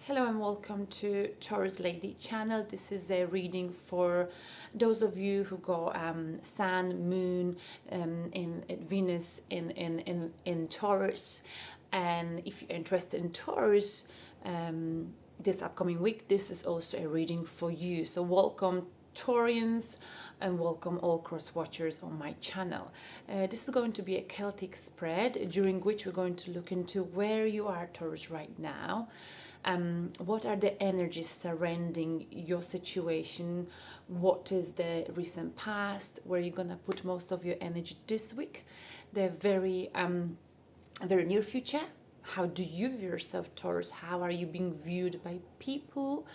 Hello and welcome to Taurus Lady channel. This is a reading for those of you who got Sun, Moon, in Venus in Taurus. And if you're interested in Taurus, this upcoming week, this is also a reading for you. So welcome Taurians and welcome all cross watchers on my channel. This is going to be a Celtic spread during which we're going to look into where you are, Taurus, right now. What are the energies surrounding your situation? What is the recent past? Where you're gonna put most of your energy this week? The very near future. How do you view yourself, Taurus? How are you being viewed by people?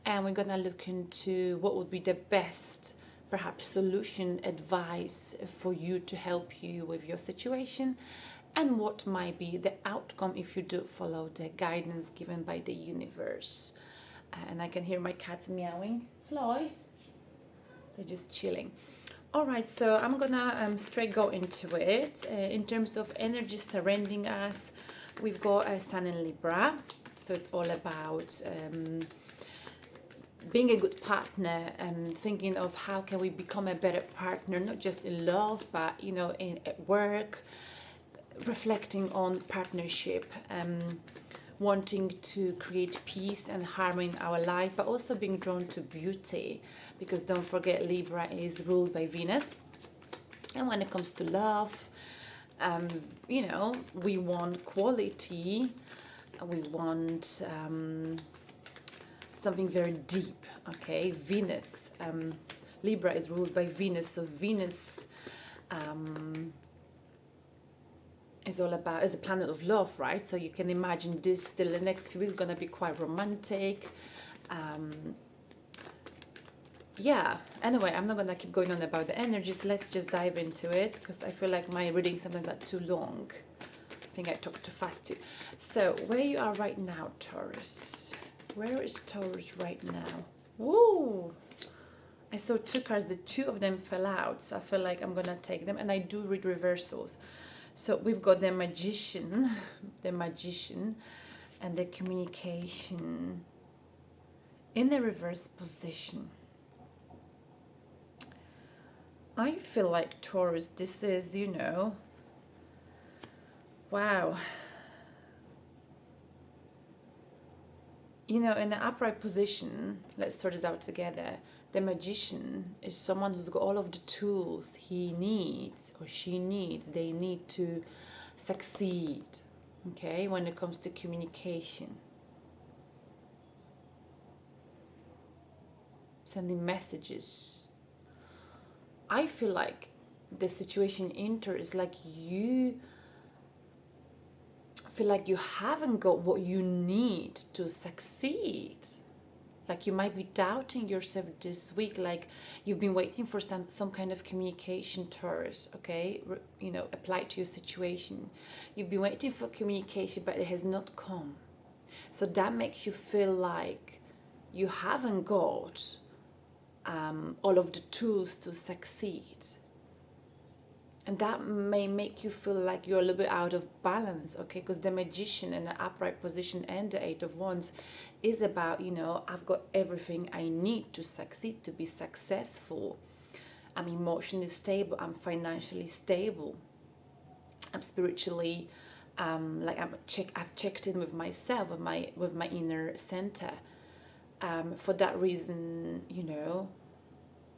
And we're gonna look into what would be the best, perhaps, solution, advice for you to help you with your situation, and what might be the outcome if you do follow the guidance given by the universe. And I can hear my cats meowing. Floyd, they're just chilling. All right, so I'm gonna straight go into it. In terms of energy surrounding us, we've got a Sun in Libra, so it's all about being a good partner and thinking of how can we become a better partner, not just in love, but at work, reflecting on partnership, wanting to create peace and harmony in our life, but also being drawn to beauty, because don't forget Libra is ruled by Venus. And when it comes to love, we want quality, we want something very deep. Okay, Venus, Libra is ruled by Venus, so Venus is all about, is the planet of love, right? So you can imagine this still the next few weeks gonna be quite romantic. Anyway, I'm not gonna keep going on about the energies. Let's just dive into it, because I feel like my readings sometimes are too long. I think I talk too fast too. So where you are right now, Taurus? Where is Taurus right now? Woo! I saw two cards, the two of them fell out, so I feel like I'm gonna take them, and I do read reversals. So we've got the Magician, and the Communication in a reverse position. I feel like, Taurus, this is, wow. In the upright position, let's sort this out together. The Magician is someone who's got all of the tools he needs or she needs. They need to succeed, okay, when it comes to communication. Sending messages. I feel like the situation is like you feel like you haven't got what you need to succeed. Like you might be doubting yourself this week, like you've been waiting for some kind of communication, Taurus, okay? Applied to your situation. You've been waiting for communication, but it has not come. So that makes you feel like you haven't got all of the tools to succeed. And that may make you feel like you're a little bit out of balance, okay? Because the Magician in the upright position and the Eight of Wands is about, I've got everything I need to succeed, to be successful. I'm emotionally stable, I'm financially stable, I'm spiritually, I've checked in with myself, with my inner center. For that reason,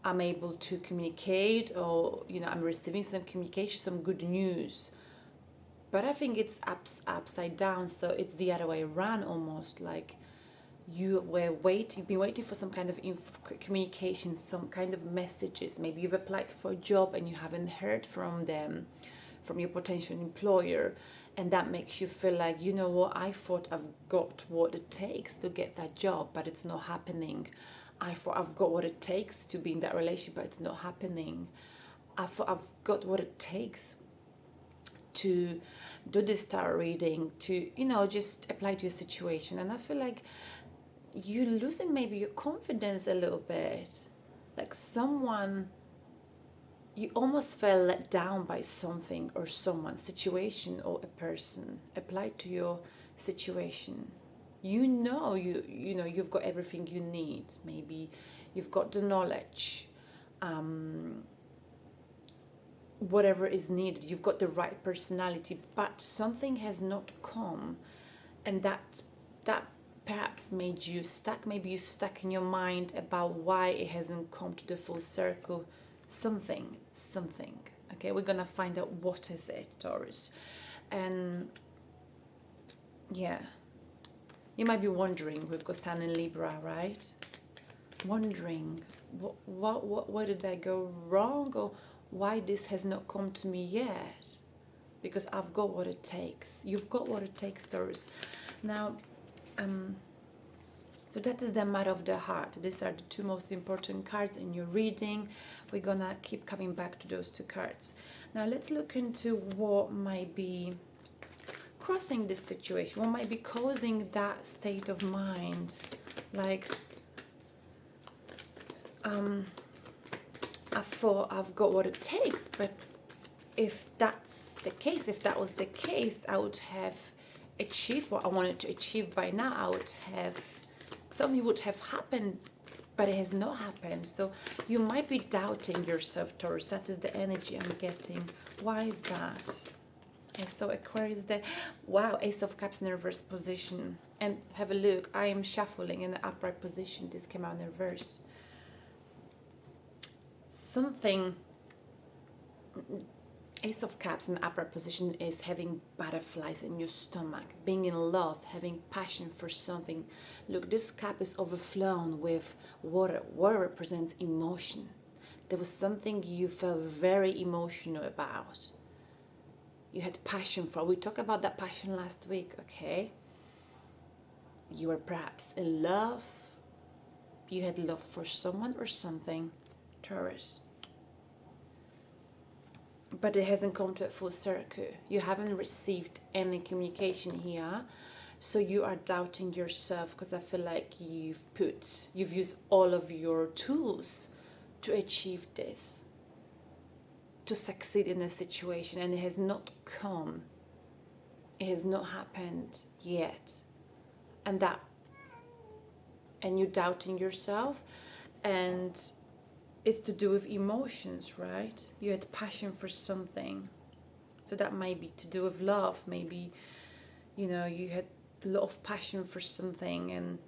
I'm able to communicate, or I'm receiving some communication, some good news. But I think it's upside down, so it's the other way around, almost like you've been waiting for some kind of communication, some kind of messages. Maybe you've applied for a job and you haven't heard from them, from your potential employer, and that makes you feel like, I thought I've got what it takes to get that job, but it's not happening. I thought I've got what it takes to be in that relationship, but it's not happening. I thought I've got what it takes to do this star reading, to, just apply to your situation. And I feel like you're losing maybe your confidence a little bit. Like you almost felt let down by something or someone, situation or a person applied to your situation. You know, you know you've got everything you need. Maybe you've got the knowledge, whatever is needed. You've got the right personality, but something has not come, and that perhaps made you stuck. Maybe you stuck in your mind about why it hasn't come to the full circle. Something. Okay, we're gonna find out what is it, Taurus, and yeah. You might be wondering, we've got Sun in Libra, right? Wondering, where did I go wrong, or why this has not come to me yet? Because I've got what it takes. You've got what it takes, Taurus. Now, so that is the matter of the heart. These are the two most important cards in your reading. We're gonna keep coming back to those two cards. Now let's look into what might be crossing this situation, what might be causing that state of mind. Like, I thought I've got what it takes, but if that's the case, if that was the case, I would have achieved what I wanted to achieve by now. I would have, something would have happened, but it has not happened. So you might be doubting yourself, Taurus. That is the energy I'm getting. Why is that? I saw Aquarius there. Wow, Ace of Cups in reverse position. And have a look, I am shuffling in the upright position. This came out in reverse. Something, Ace of Cups in the upright position is having butterflies in your stomach, being in love, having passion for something. Look, this cup is overflown with water. Water represents emotion. There was something you felt very emotional about. You had passion for. We talked about that passion last week, okay? You were perhaps in love. You had love for someone or something, Taurus. But it hasn't come to a full circle. You haven't received any communication here. So you are doubting yourself, because I feel like you've used all of your tools to achieve this, to succeed in a situation, and it has not come. It has not happened yet. And you're doubting yourself, and it's to do with emotions, right? You had passion for something. So that might be to do with love. Maybe, you know, you had a lot of passion for something, and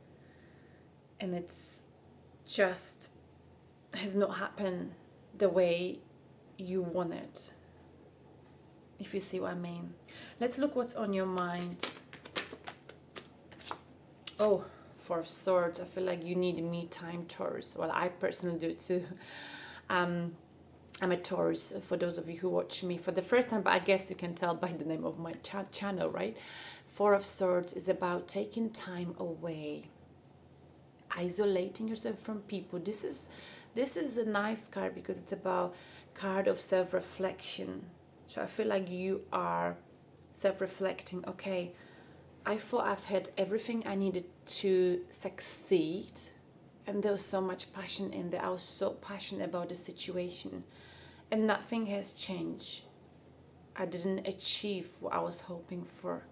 it's just has not happened the way you want it, if you see what I mean. Let's look what's on your mind. Oh, Four of Swords. I feel like you need me time, Taurus. Well, I personally do too. I'm a Taurus, for those of you who watch me for the first time, but I guess you can tell by the name of my channel, right? Four of Swords is about taking time away, isolating yourself from people. This is a nice card because it's about card of self-reflection. So I feel like you are self-reflecting. Okay, I thought I've had everything I needed to succeed, and there was so much passion in there. I was so passionate about the situation, and nothing has changed. I didn't achieve what I was hoping for.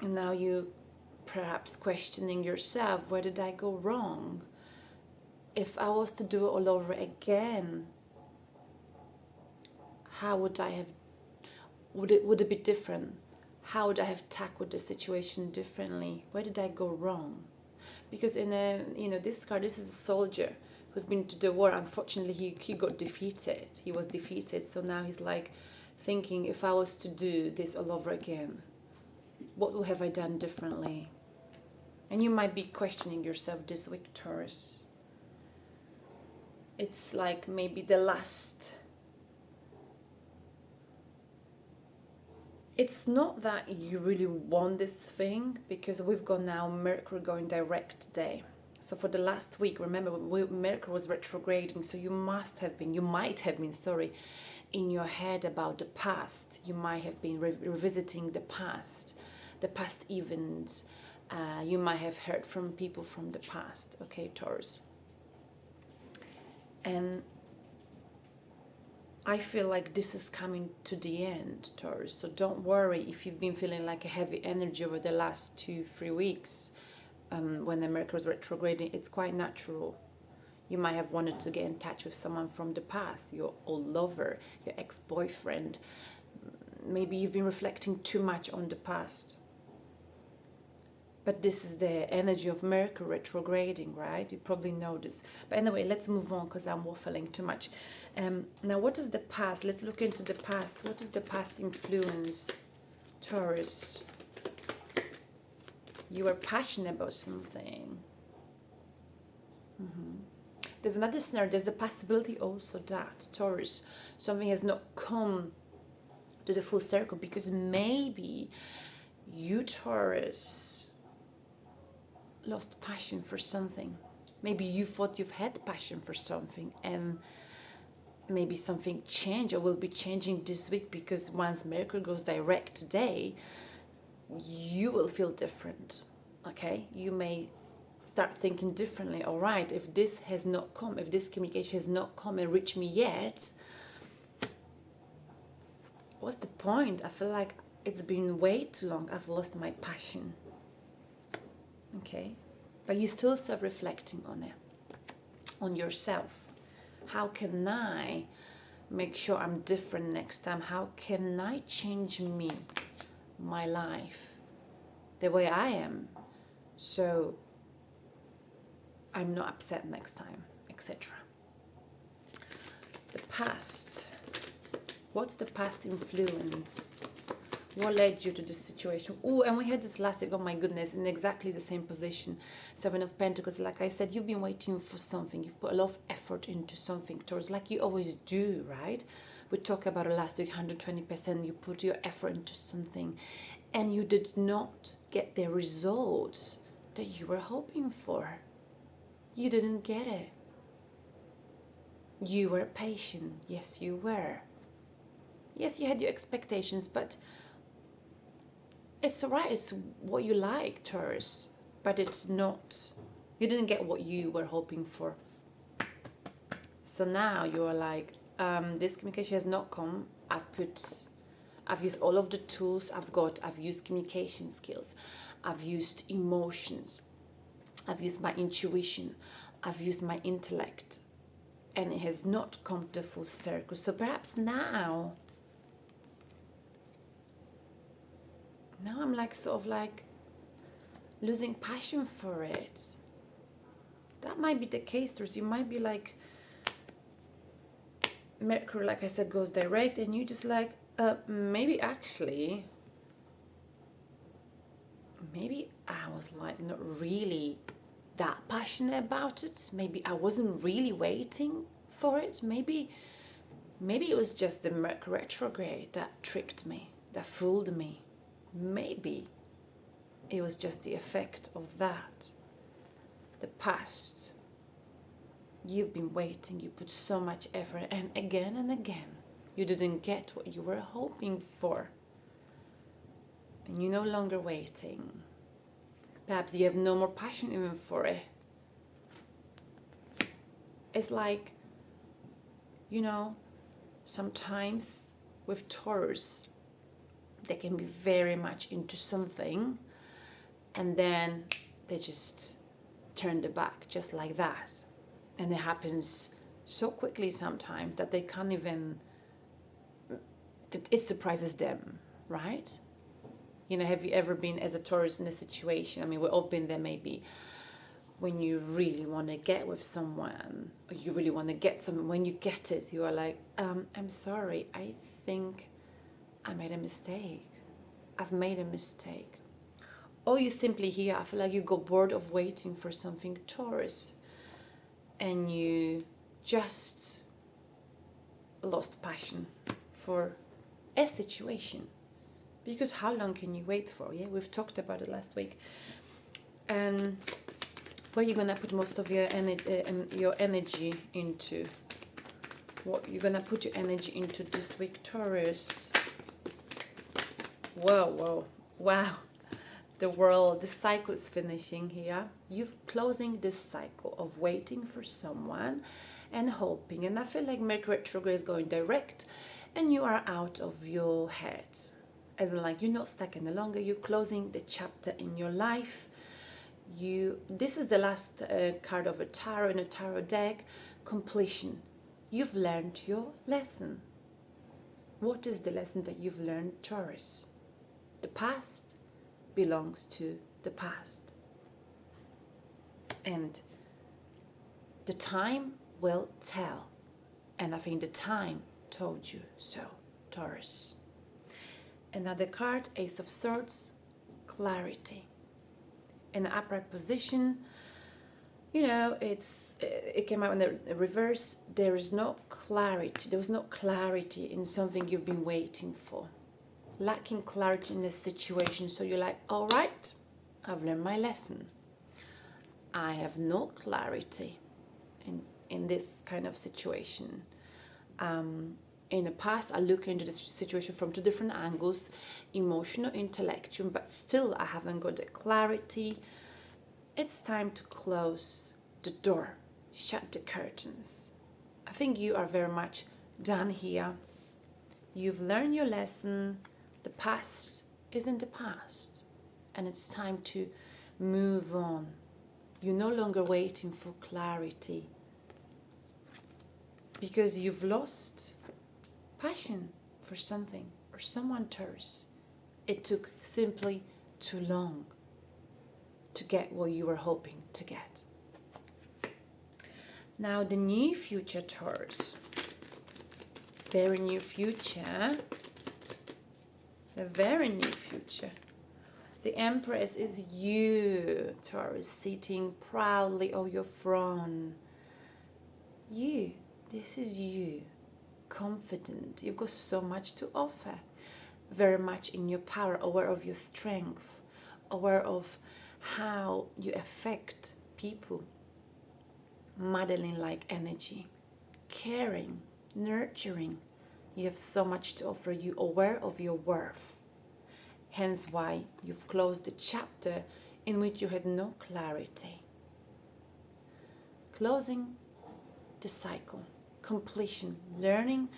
And now you perhaps questioning yourself, where did I go wrong? If I was to do it all over again, how would I have, would it be different? How would I have tackled the situation differently? Where did I go wrong? Because in this card, this is a soldier who's been to the war. Unfortunately, he got defeated. He was defeated. So now he's like thinking, if I was to do this all over again, what would have I done differently? And you might be questioning yourself this week, Taurus. It's like maybe the last. It's not that you really want this thing, because we've got now Mercury going direct today. So for the last week, remember, Mercury was retrograding, so you might have been, in your head about the past. You might have been revisiting the past events. You might have heard from people from the past, okay, Taurus. And I feel like this is coming to the end, Taurus. So don't worry if you've been feeling like a heavy energy over the last 2-3 weeks when the Mercury was retrograding. It's quite natural. You might have wanted to get in touch with someone from the past, your old lover, your ex-boyfriend. Maybe you've been reflecting too much on the past. But this is the energy of Mercury retrograding, right? You probably know this. But anyway, let's move on because I'm waffling too much. Now, what is the past? Let's look into the past. What is the past influence, Taurus? You are passionate about something. There's another scenario. There's a possibility also that, Taurus, something has not come to the full circle because maybe you, Taurus, lost passion for something. Maybe you thought you've had passion for something and maybe something changed or will be changing this week because once Mercury goes direct today, you will feel different, okay? You may start thinking differently. All right, if this has not come, if this communication has not come and reached me yet, what's the point? I feel like it's been way too long. I've lost my passion. Okay, but you still self-reflecting on it, on yourself. How can I make sure I'm different next time? How can I change me, my life, the way I am, so I'm not upset next time, etc. The past. What's the past influence? What led you to this situation? Oh, and we had this last week, oh my goodness, in exactly the same position. 7 of Pentacles. Like I said, you've been waiting for something. You've put a lot of effort into something, Taurus, like you always do, right? We talked about it last week, 120%. You put your effort into something and you did not get the results that you were hoping for. You didn't get it. You were patient. Yes, you were. Yes, you had your expectations, but it's alright. It's what you like, Taurus. But it's not. You didn't get what you were hoping for. So now you are like, this communication has not come. I've used all of the tools I've got. I've used communication skills. I've used emotions. I've used my intuition. I've used my intellect. And it has not come to full circle. So perhaps now I'm like sort of like losing passion for it. That might be the case, Taurus. You might be like, Mercury, like I said, goes direct and you just like, maybe actually, maybe I was like not really that passionate about it. Maybe I wasn't really waiting for it. Maybe it was just the Mercury retrograde that tricked me, that fooled me. Maybe it was just the effect of that. The past. You've been waiting, you put so much effort, and again, you didn't get what you were hoping for. And you're no longer waiting. Perhaps you have no more passion even for it. It's like, sometimes with Taurus, they can be very much into something and then they just turn their back just like that. And it happens so quickly sometimes that they can't even, it surprises them, right? Have you ever been as a Taurus in a situation? I mean, we've all been there maybe when you really want to get with someone or you really want to get someone. When you get it, you are like, I'm sorry, I think I made a mistake. I've made a mistake. Or you simply hear, I feel like you got bored of waiting for something, Taurus, and you just lost passion for a situation. Because how long can you wait for? Yeah, we've talked about it last week. And where you're gonna put most of your energy into? What you're gonna put your energy into this week, Taurus? Whoa. The world, the cycle is finishing here. You're closing this cycle of waiting for someone and hoping. And I feel like Mercury retrograde is going direct and you are out of your head. As in, like, you're not stuck any longer. You're closing the chapter in your life. This is the last card of a tarot in a tarot deck. Completion. You've learned your lesson. What is the lesson that you've learned, Taurus? The past belongs to the past. And the time will tell. And I think the time told you so, Taurus. Another card, Ace of Swords, clarity. In the upright position, it came out in the reverse. There is no clarity. There was no clarity in something you've been waiting for. Lacking clarity in this situation. So you're like, all right, I've learned my lesson. I have no clarity in this kind of situation. In the past, I look into this situation from two different angles, emotional, intellectual, but still I haven't got the clarity. It's time to close the door, shut the curtains. I think you are very much done here. You've learned your lesson. The past is in the past, and it's time to move on. You're no longer waiting for clarity because you've lost passion for something or someone, Taurus. It took simply too long to get what you were hoping to get. Now the near future, Taurus. Very near future. A very near future. The Empress is you, Taurus, sitting proudly on your throne. You, this is you. Confident. You've got so much to offer. Very much in your power, aware of your strength, aware of how you affect people. Modeling-like energy. Caring, nurturing. You have so much to offer. You aware of your worth. Hence why you've closed the chapter in which you had no clarity. Closing the cycle. Completion. Learning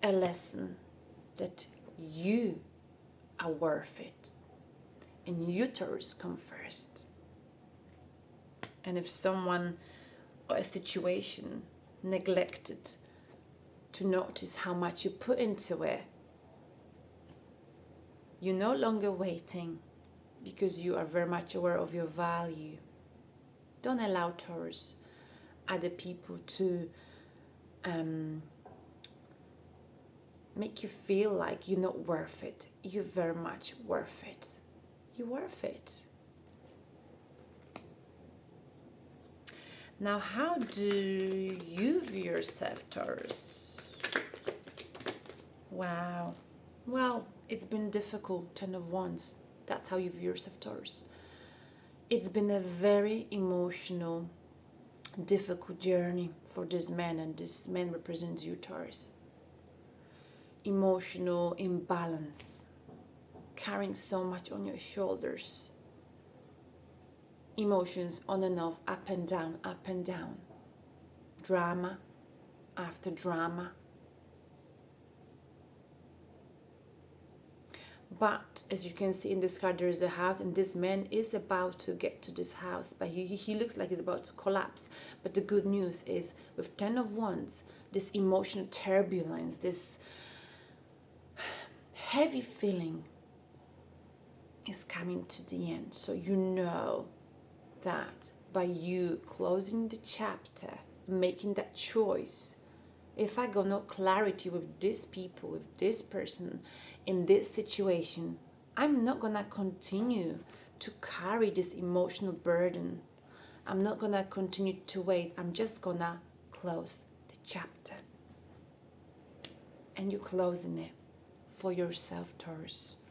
a lesson that you are worth it. And you, Taurus, come first. And if someone or a situation neglected to notice how much you put into it, you're no longer waiting because you are very much aware of your value. Don't allow, Taurus, other people to make you feel like you're not worth it. You're very much worth it. You're worth it. Now, how do you view yourself, Taurus? Wow. Well, it's been difficult, 10 of Wands. That's how you view yourself, Taurus. It's been a very emotional, difficult journey for this man, and this man represents you, Taurus. Emotional imbalance, carrying so much on your shoulders. Emotions on and off, up and down, up and down. Drama after drama. But as you can see in this card, there is a house, and this man is about to get to this house, but he looks like he's about to collapse. But the good news is, with 10 of Wands, this emotional turbulence, this heavy feeling is coming to the end. So you know that by you closing the chapter, making that choice, if I got no clarity with this people, with this person, in this situation, I'm not gonna continue to carry this emotional burden. I'm not gonna continue to wait. I'm just gonna close the chapter. And you're closing it for yourself, Taurus,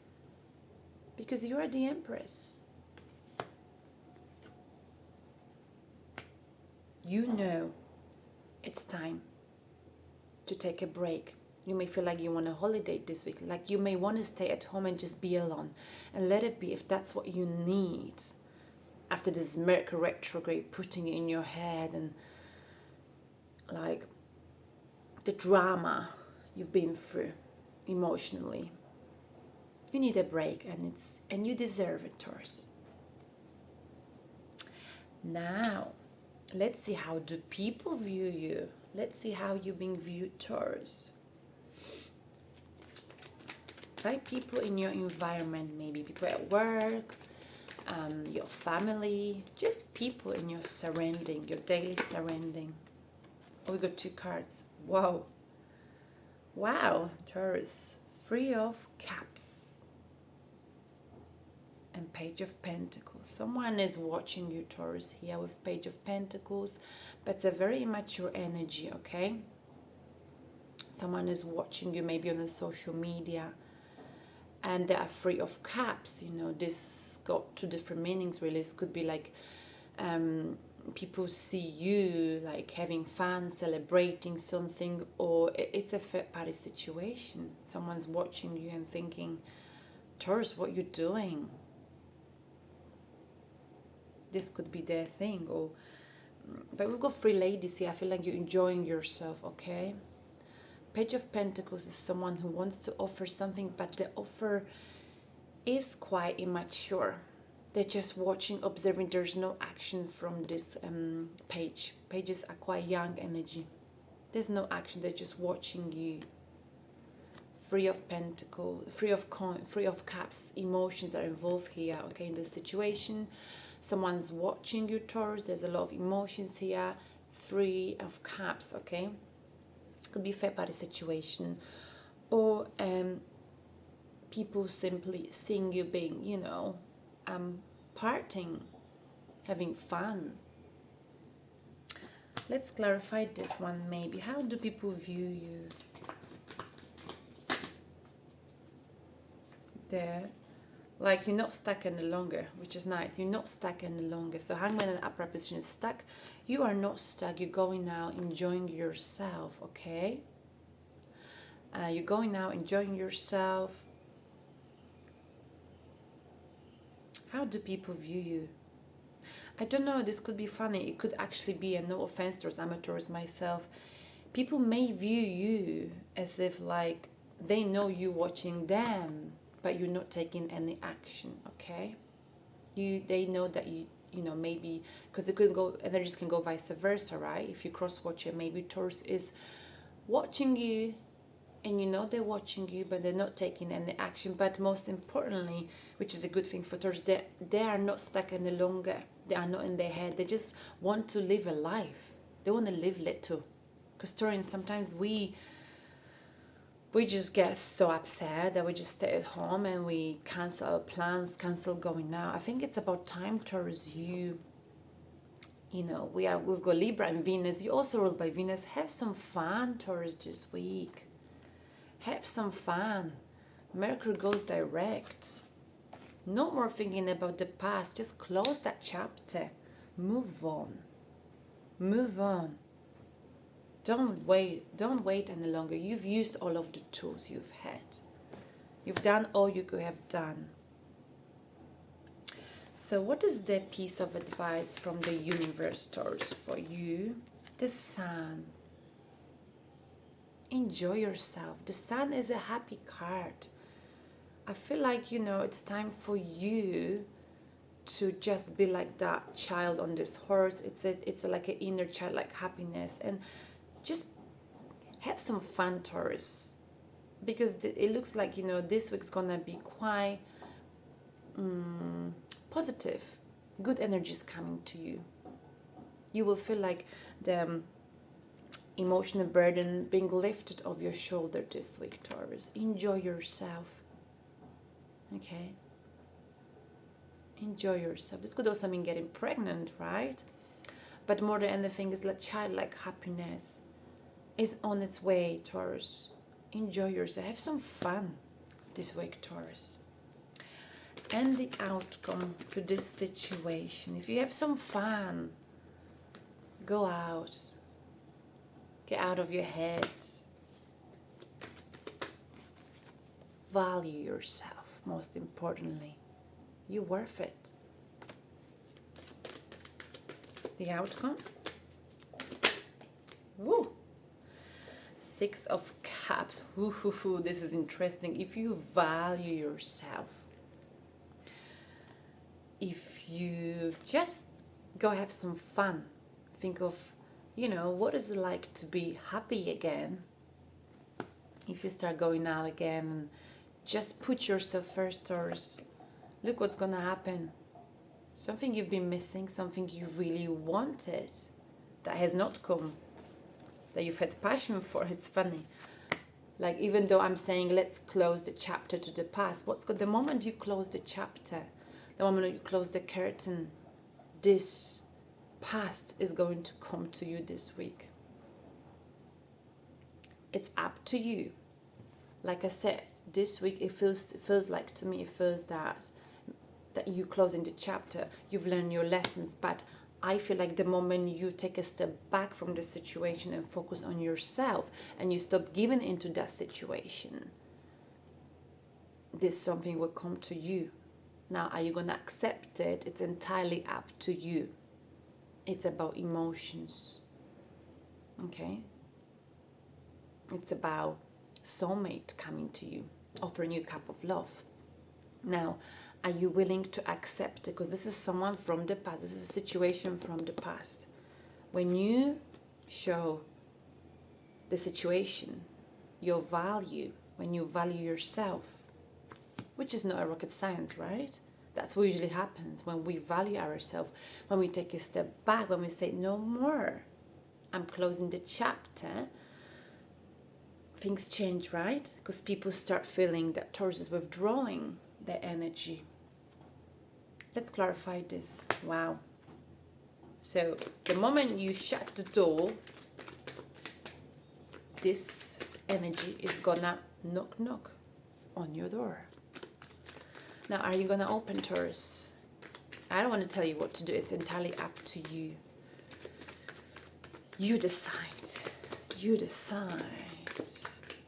because you are the Empress. You know it's time to take a break, You may feel like you want a holiday this week. Like you may want to stay at home and just be alone. And let it be if that's what you need. After this Mercury retrograde putting it in your head and like the drama you've been through emotionally. You need a break and you deserve it, Taurus. Now, let's see how do people view you. Let's see how you're being viewed, Taurus. By people in your environment, maybe people at work, your family, just people in your surrounding, your daily surrounding. Oh, we got 2 cards. Wow. Wow, Taurus. 3 of Cups. And Page of Pentacles. Someone is watching you, Taurus, here with Page of Pentacles. But it's a very immature energy, okay? Someone is watching you maybe on the social media. And they are 3 of Cups. You know, this got 2 different meanings, really. This could be like people see you like having fun, celebrating something, or it's a third party situation. Someone's watching you and thinking, Taurus, what you doing? This could be their thing. Or but we've got 3 ladies here. I feel like you're enjoying yourself, okay? Page of Pentacles is someone who wants to offer something, but the offer is quite immature. They're just watching, observing. There's no action from this page. Pages are quite young energy. There's no action. They're just watching you. 3 of Pentacles, 3 of Cups. Emotions are involved here, okay, in this situation. Someone's watching you, Taurus. There's a lot of emotions here. 3 of Cups, okay. Could be a third party situation. Or people simply seeing you being, you know, partying, having fun. Let's clarify this one maybe. How do people view you? There. Like you're not stuck any longer, which is nice. You're not stuck any longer. So Hangman and upright position is stuck. You are not stuck. You're going now, enjoying yourself, okay? You're going now, enjoying yourself. How do people view you? I don't know, this could be funny. It could actually be, and no offense towards amateurs myself. People may view you as if like they know you watching them, but you're not taking any action, okay? They know that you know, maybe, because it could go, energies can go vice versa, right? If you cross-watch it, maybe Taurus is watching you, and you know they're watching you, but they're not taking any action. But most importantly, which is a good thing for Taurus, they are not stuck any longer. They are not in their head. They just want to live a life. They want to live little. Because Taurans, sometimes we just get so upset that we just stay at home and we cancel our plans, cancel going out. I think it's about time, Taurus, you know, we've got Libra and Venus. You also ruled by Venus. Have some fun, Taurus, this week. Have some fun. Mercury goes direct. No more thinking about the past. Just close that chapter. Move on. Move on. Don't wait any longer. You've used all of the tools you've had. You've done all you could have done. So what is the piece of advice from the universe, Taurus, for you? The Sun. Enjoy yourself. The Sun is a happy card. I feel like, you know, it's time for you to just be like that child on this horse. It's like an inner child, like happiness, and just have some fun, Taurus, because it looks like, you know, this week's gonna be quite positive. Good energies coming to you. You will feel like the emotional burden being lifted off your shoulder this week, Taurus. Enjoy yourself. Okay? Enjoy yourself. This could also mean getting pregnant, right? But more than anything, is like childlike happiness is on its way, Taurus. Enjoy yourself. Have some fun this week, Taurus. And the outcome to this situation. If you have some fun, go out. Get out of your head. value yourself, most importantly. You're worth it. The outcome? Woo! 6 of Cups. Woo. This is interesting. If you value yourself, if you just go have some fun, think of, what is it like to be happy again? If you start going out again and just put yourself first, Taurus, look what's gonna happen. Something you've been missing, something you really wanted that has not come, that you've had passion for. It's funny. Like, even though I'm saying let's close the chapter to the past, the moment you close the chapter, the moment you close the curtain, this past is going to come to you this week. It's up to you. Like I said, this week it feels like, to me, it feels that you closing the chapter, you've learned your lessons, but I feel like the moment you take a step back from the situation and focus on yourself and you stop giving into that situation, this something will come to you. Now, are you going to accept it? It's entirely up to you. It's about emotions. Okay? It's about soulmate coming to you, offering you a cup of love. Now, are you willing to accept it? Because this is someone from the past. This is a situation from the past. When you show the situation your value, when you value yourself, which is not a rocket science, right? That's what usually happens when we value ourselves, when we take a step back, when we say, no more, I'm closing the chapter. Things change, right? Because people start feeling that Taurus is withdrawing their energy. Let's clarify this. Wow. So the moment you shut the door, this energy is gonna knock on your door. Now, are you gonna open, Taurus? I don't want to tell you what to do. It's entirely up to you. You decide. You decide.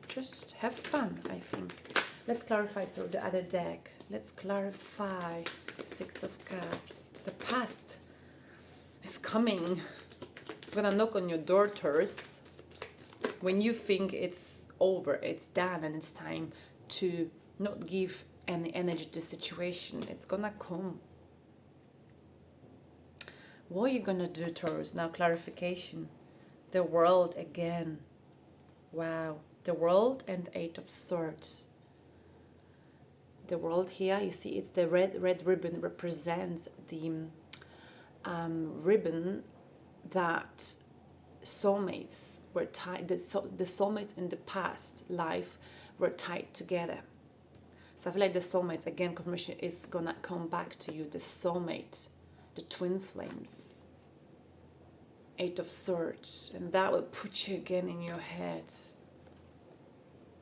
Just have fun, I think. Let's clarify the other deck. Let's clarify 6 of Cups. The past is coming. Gonna knock on your door, Taurus. When you think it's over, it's done, and it's time to not give any energy to the situation, it's gonna come. What are you gonna do, Taurus? Now, clarification. The World again. Wow. The World and 8 of Swords. The World here, you see, it's the red ribbon, represents the ribbon that soulmates were tied. The soulmates in the past life were tied together. So I feel like the soulmates, again, confirmation is gonna come back to you. The soulmate, the twin flames. 8 of Swords, and that will put you again in your head,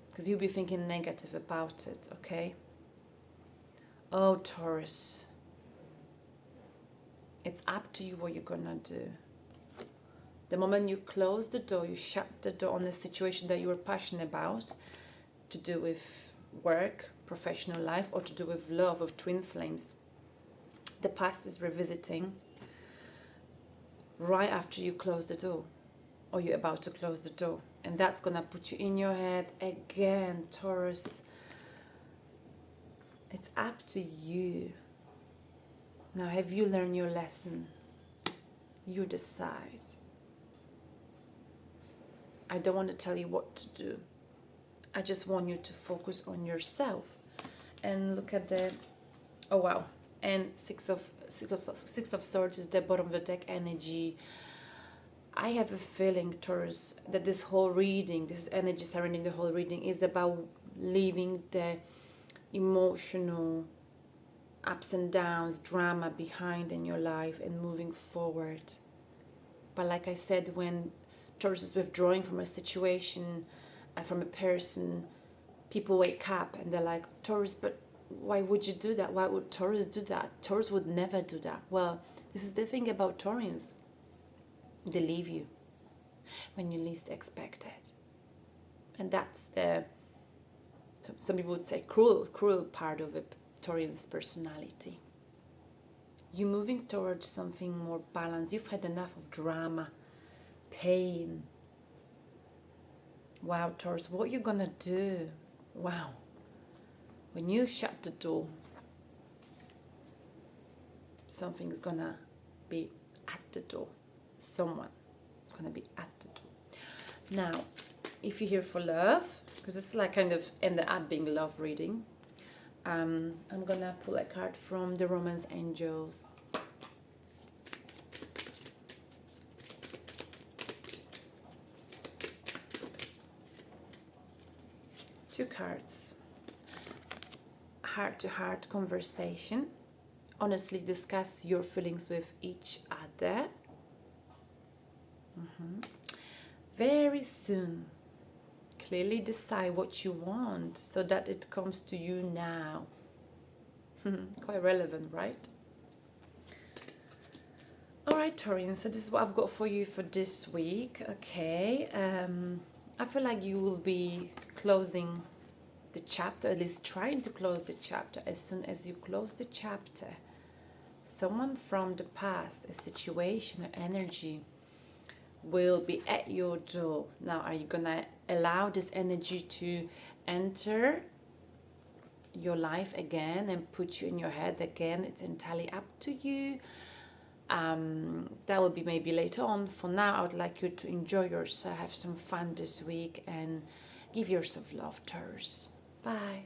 because you'll be thinking negative about it, okay? Oh, Taurus, it's up to you what you're gonna do. The moment you close the door, you shut the door on a situation that you were passionate about, to do with work, professional life, or to do with love, with twin flames. The past is revisiting right after you close the door, or you're about to close the door. And that's gonna put you in your head again, Taurus. It's up to you. Now, have you learned your lesson? You decide. I don't want to tell you what to do. I just want you to focus on yourself. And look at the, oh wow, and six of Swords is the bottom of the deck energy. I have a feeling, Taurus, that this whole reading, this energy surrounding the whole reading, is about leaving the emotional ups and downs, drama behind in your life and moving forward. But like I said, when Taurus is withdrawing from a situation, from a person, people wake up and they're like, Taurus, but why would you do that? Why would Taurus do that? Taurus would never do that. Well, this is the thing about Taurians. They leave you when you least expect it. And that's the some people would say cruel part of a Taurian's personality. You're moving towards something more balanced. You've had enough of drama, pain. Wow, Taurus, what you gonna do? Wow. When you shut the door, something's gonna be at the door. Someone is gonna be at the door. Now, if you're here for love, because it's like kind of ended up being love reading, I'm gonna pull a card from the Romance Angels. Two cards. Heart-to-heart conversation. Honestly discuss your feelings with each other. Very soon. Clearly decide what you want so that it comes to you now. Quite relevant, right? Alright, Taurian, so this is what I've got for you for this week. Okay. I feel like you will be closing the chapter, at least trying to close the chapter. As soon as you close the chapter, someone from the past, a situation or energy will be at your door. Now, are you gonna allow this energy to enter your life again and put you in your head again? It's entirely up to you. That will be maybe later on. For now, I would like you to enjoy yourself, have some fun this week, and give yourself love, Taurus. Bye.